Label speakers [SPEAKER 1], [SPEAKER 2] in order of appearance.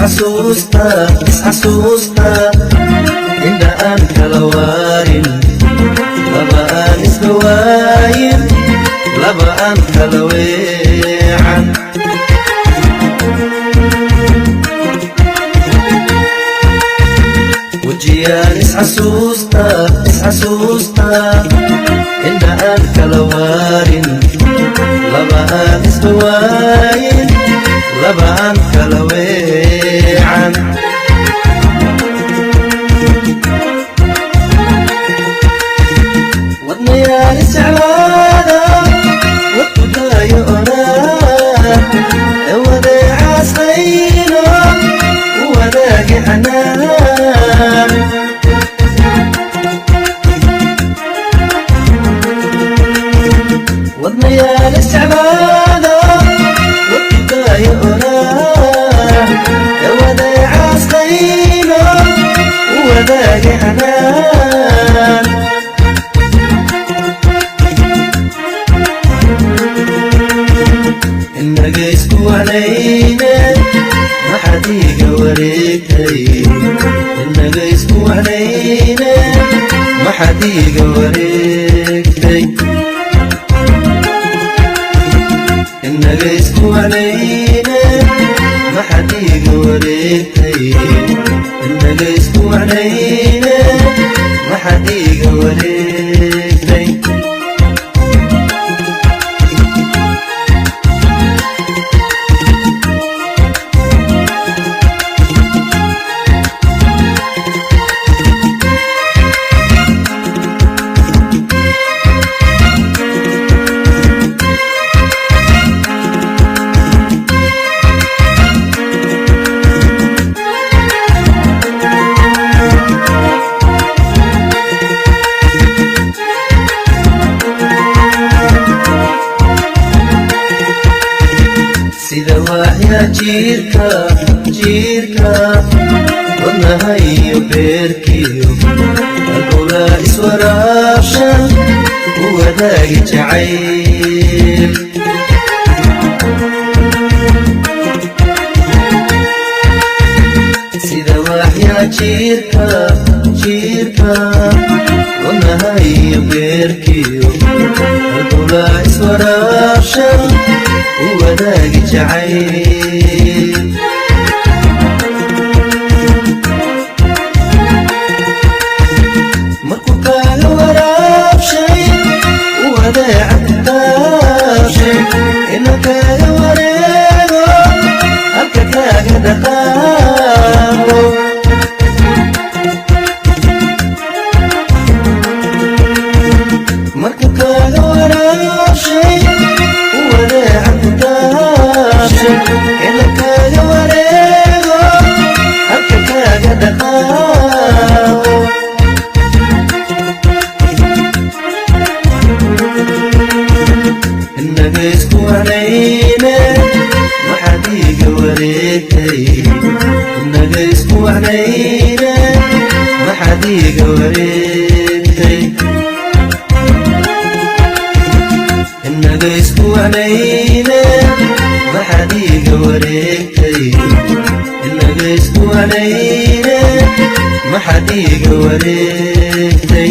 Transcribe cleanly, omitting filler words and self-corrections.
[SPEAKER 1] isxasuusta inda aan kala waarin laba aan isdhawaayin laba aan kala weecan wajiyaan isxasuusta inda aan kala waarin laba aan isdhawaayin laba aan kala weecan wadnayaal isjeclaada wadkudaayo onaa ee wadeecaas qaylo u wadaagi xanaan wadnayaal isjeclaada wadkudaayo onaa ee wadeecaas qaylo u wadaagi xanaan inaga isku wanayne maxadiiga wareegtay inaga isku wanayne maxadiiga wareegtay inaga isku wanayne maxadiiga wareegtay inaga isku wanayne maxadiiga wareegtay sida waxyaa jiirka wadnahayo beerkiyo halbowlaa iswaraabshan u wadaagi jacayl sida waxyaa jiirka wadnahayo beerkiyo halbowlaa iswaraabshan u wadaagi jacayl markuu kaaga waraabshay u wadeeca kutaabshay ina kaaga wareego halka kaaga dhaqaaqo markuu kaaga waraabshay u wadeeca kutaabshay ina kaaga wareego halka kaaga dhaqaaqo inaga isku wanayne maxadiiga wareegtay inaga isku wanayne maxadiiga wareegtay inaga isku wanayne maxadiiga wareegtay inaga isku wanayne maxadiiga wareegtay